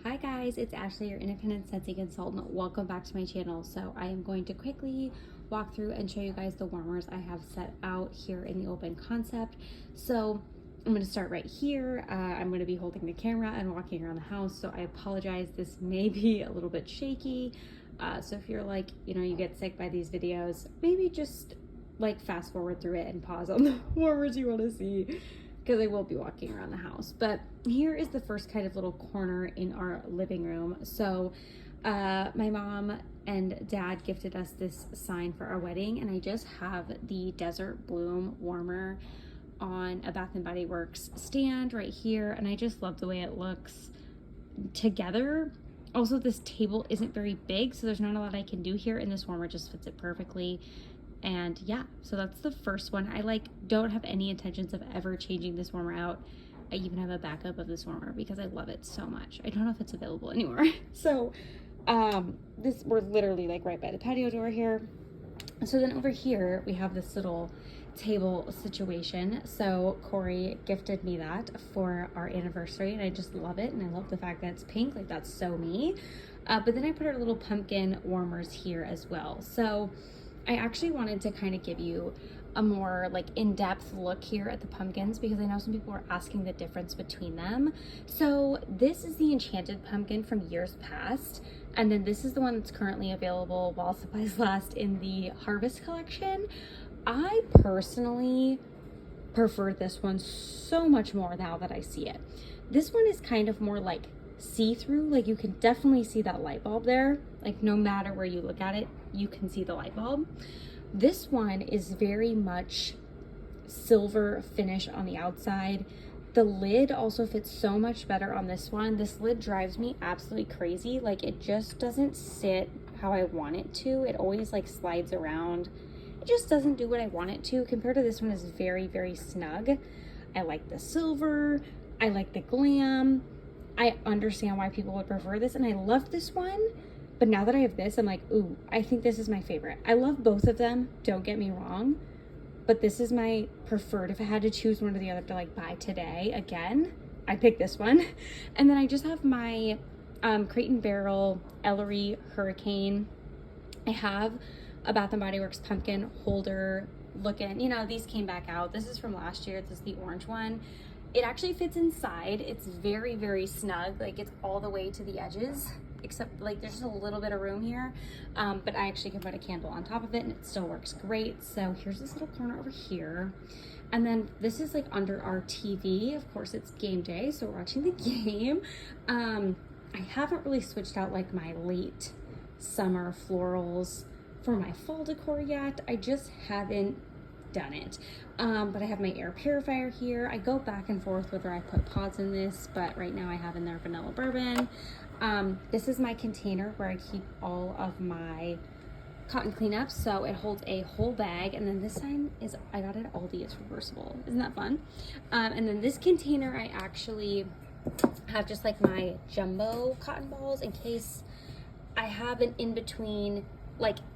Hi guys, it's Ashley, your independent sensing consultant. Welcome back to my channel. So I am going to quickly walk through and show you guys the warmers I have set out here in the open concept. So I'm going to start right here. I'm going to be holding the camera and walking around the house, so I apologize. This may be a little bit shaky. So if you're like, you get sick by these videos, maybe just like fast forward through it and pause on the warmers you want to see, because I will be walking around the house. But here is the first kind of little corner in our living room. So my mom and dad gifted us this sign for our wedding, and I just have the Desert Bloom warmer on a Bath & Body Works stand right here, and I just love the way it looks together. Also, this table isn't very big, so there's not a lot I can do here, and this warmer just fits it perfectly. And yeah, so that's the first one. I don't have any intentions of ever changing this warmer out. I even have a backup of this warmer because I love it so much. I don't know if it's available anymore. So we're literally like right by the patio door here. So then over here we have this little table situation. So Corey gifted me that for our anniversary, and I just love it, and I love the fact that it's pink. Like, that's so me. But then I put our little pumpkin warmers here as well. So I actually wanted to kind of give you a more in-depth look here at the pumpkins, because I know some people are asking the difference between them. So this is the Enchanted Pumpkin from years past, and then this is the one that's currently available while supplies last in the Harvest collection. I personally prefer this one so much more now that I see it. This one is kind of more like see-through. Like, you can definitely see that light bulb there. Like, no matter where you look at it, you can see the light bulb. This one is very much silver finish on the outside. The lid also fits so much better on this one. This lid drives me absolutely crazy. Like, it just doesn't sit how I want it to. It always slides around. It just doesn't do what I want it to. Compared to this one, is very, very snug. I like the silver. I like the glam. I understand why people would prefer this, and I love this one. But now that I have this, I'm like, ooh, I think this is my favorite. I love both of them, don't get me wrong, but this is my preferred. If I had to choose one or the other to buy today again, I pick this one. And then I just have my Crate & Barrel Ellery Hurricane. I have a Bath & Body Works pumpkin holder looking, these came back out. This is from last year. This is the orange one. It actually fits inside. It's very, very snug. It's all the way to the edges, except there's just a little bit of room here. But I actually can put a candle on top of it, and it still works great. So here's this little corner over here. And then this is under our TV. Of course, it's game day, so we're watching the game. I haven't really switched out my late summer florals for my fall decor yet. I just haven't done it. But I have my air purifier here. I go back and forth whether I put pods in this, but right now I have in there vanilla bourbon. This is my container where I keep all of my cotton cleanups, so it holds a whole bag. And then this sign is, I got it at Aldi, it's reversible. Isn't that fun? And then this container, I actually have just my jumbo cotton balls in case I have an in-between,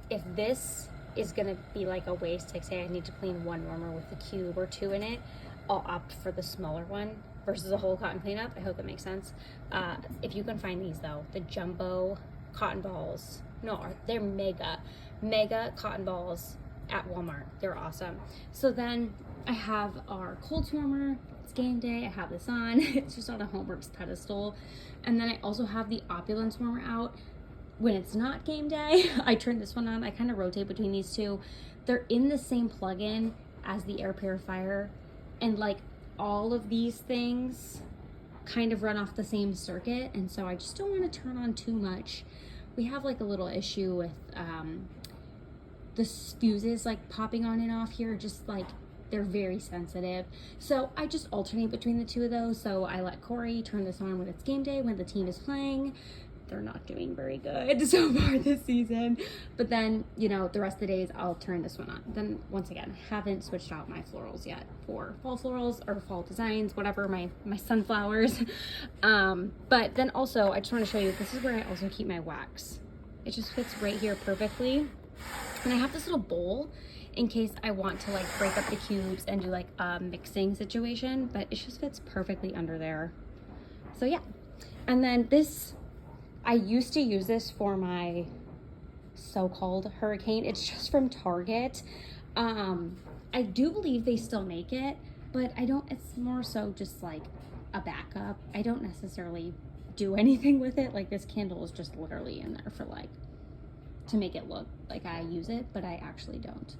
if this is gonna be a waste, say I need to clean one warmer with a cube or two in it, I'll opt for the smaller one versus a whole cotton cleanup. I hope that makes sense. If you can find these though, the jumbo cotton balls, they're mega cotton balls at Walmart. They're awesome. So then I have our cold warmer. It's game day. I have this on. It's just on a Homeworks pedestal. And then I also have the Opulence warmer out. When it's not game day, I turn this one on. I kind of rotate between these two. They're in the same plug-in as the air purifier, and all of these things kind of run off the same circuit, and so I just don't want to turn on too much. We have a little issue with the fuses popping on and off here, just they're very sensitive. So I just alternate between the two of those. So I let Corey turn this on when it's game day, when the team is playing. They're not doing very good so far this season. But then, the rest of the days I'll turn this one on. Then once again, haven't switched out my florals yet for fall florals or fall designs, whatever, my sunflowers. But then also I just want to show you, this is where I also keep my wax. It just fits right here perfectly. And I have this little bowl in case I want to break up the cubes and do a mixing situation, but it just fits perfectly under there. So yeah. And then this, I used to use this for my so-called hurricane. It's just from Target. I do believe they still make it, but it's more so just like a backup. I don't necessarily do anything with it. Like, this candle is just literally in there for like, to make it look like I use it, but I actually don't.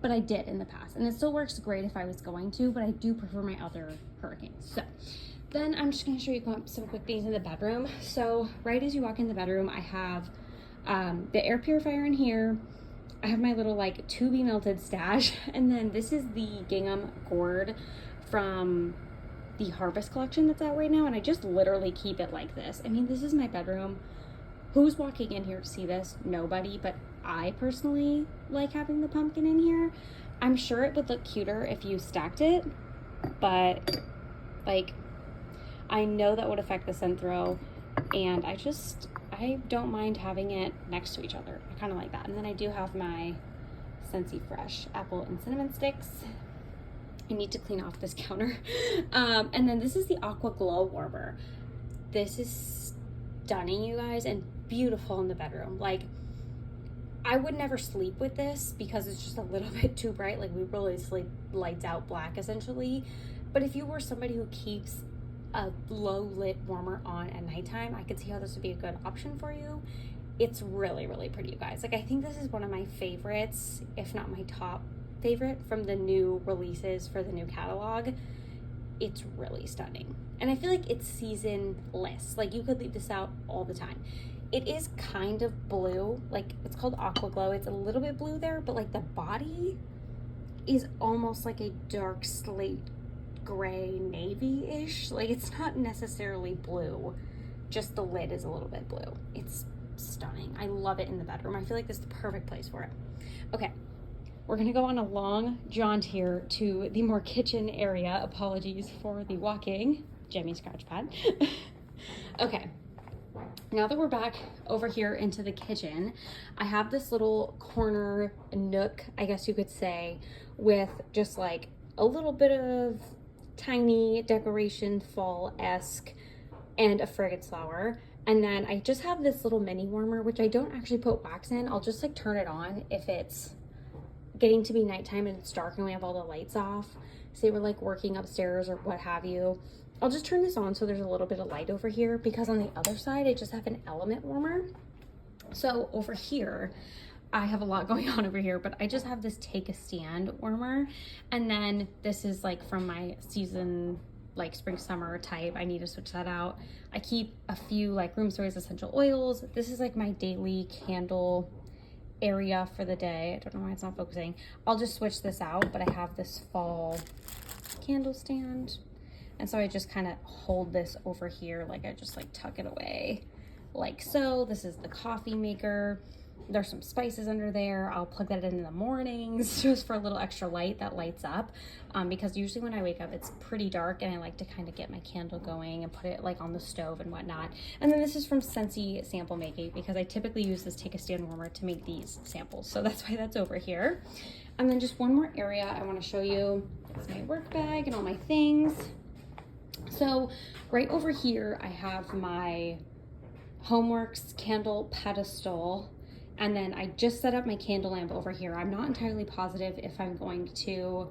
But I did in the past, and it still works great if I was going to, but I do prefer my other hurricanes. So then I'm just gonna show you some quick things in the bedroom. So right as you walk in the bedroom, I have the air purifier in here. I have my little like to be melted stash, and then this is the gingham gourd from the Harvest collection that's out right now, and I just literally keep it like this. I mean, this is my bedroom. Who's walking in here to see this? Nobody, but I personally like having the pumpkin in here. I'm sure it would look cuter if you stacked it, but like, I know that would affect the scent throw, and I don't mind having it next to each other. I kind of like that. And then I do have my Scentsy Fresh apple and cinnamon sticks. I need to clean off this counter. And then this is the Aqua Glow Warmer. This is stunning, you guys, and beautiful in the bedroom. Like, I would never sleep with this because it's just a little bit too bright. Like, we really sleep lights out black essentially. But if you were somebody who keeps a low lit warmer on at nighttime, I could see how this would be a good option for you. It's really, really pretty, you guys. Like, I think this is one of my favorites, if not my top favorite from the new releases for the new catalog. It's really stunning. And I feel like it's seasonless. Like, you could leave this out all the time. It is kind of blue. Like, it's called Aqua Glow. It's a little bit blue there, but like the body is almost like a dark slate gray navy-ish. Like, it's not necessarily blue, just the lid is a little bit blue. It's stunning. I love it in the bedroom. I feel like this is the perfect place for it. Okay, we're gonna go on a long jaunt here to the more kitchen area. Apologies for the walking. Jemmy scratch pad. Okay, now that we're back over here into the kitchen, I have this little corner nook, I guess you could say, with just like a little bit of tiny decoration, fall-esque, and a fragrance flower. And then I just have this little mini warmer, which I don't actually put wax in. I'll just like turn it on if it's getting to be nighttime and it's dark and we have all the lights off. Say we're like working upstairs or what have you. I'll just turn this on so there's a little bit of light over here, because on the other side I just have an element warmer. So over here, I have a lot going on over here, but I just have this take a stand warmer. And then this is like from my season, like spring summer type. I need to switch that out. I keep a few like room service essential oils. This is like my daily candle area for the day. I don't know why it's not focusing. I'll just switch this out, but I have this fall candle stand. And so I just kind of hold this over here. Like, I just like tuck it away like so. This is the coffee maker. There's some spices under there. I'll plug that in the mornings just for a little extra light that lights up, because usually when I wake up it's pretty dark and I like to kind of get my candle going and put it like on the stove and whatnot. And then this is from Scentsy Sample Making, because I typically use this take a stand warmer to make these samples, so that's why that's over here. And then just one more area I want to show you. It's my work bag and all my things. So right over here I have my Homeworks candle pedestal. And then I just set up my candle lamp over here. I'm not entirely positive if I'm going to,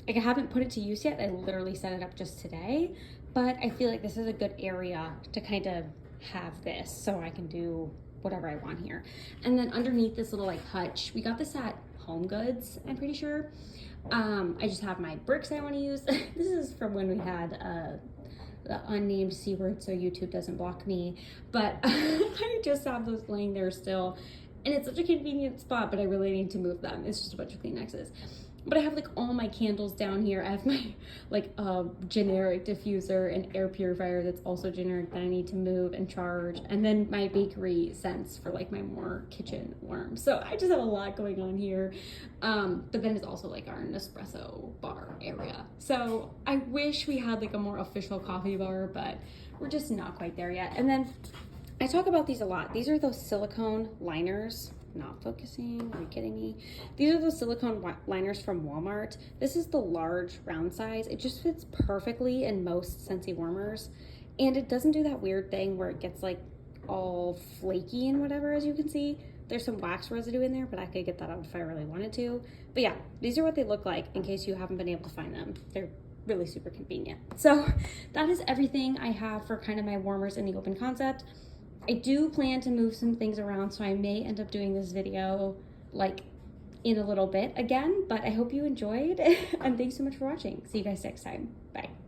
like, I haven't put it to use yet. I literally set it up just today, but I feel like this is a good area to kind of have this so I can do whatever I want here. And then underneath this little like hutch, we got this at Home Goods, I'm pretty sure. I just have my bricks I want to use. This is from when we had the unnamed C word, so YouTube doesn't block me, but I just have those laying there still, and it's such a convenient spot, but I really need to move them. It's just a bunch of Kleenexes. But I have like all my candles down here. I have my like generic diffuser and air purifier that's also generic that I need to move and charge, and then my bakery scents for like my more kitchen worms. So I just have a lot going on here. But then it's also like our Nespresso bar area. So I wish we had like a more official coffee bar, but we're just not quite there yet. And then I talk about these a lot. These are those silicone liners. Not focusing, are you kidding me? These are those silicone liners from Walmart. This is the large round size. It just fits perfectly in most Scentsy warmers. And it doesn't do that weird thing where it gets like all flaky and whatever, as you can see. There's some wax residue in there, but I could get that out if I really wanted to. But yeah, these are what they look like in case you haven't been able to find them. They're really super convenient. So that is everything I have for kind of my warmers in the open concept. I do plan to move some things around, so I may end up doing this video like in a little bit again, but I hope you enjoyed and thanks so much for watching. See you guys next time. Bye.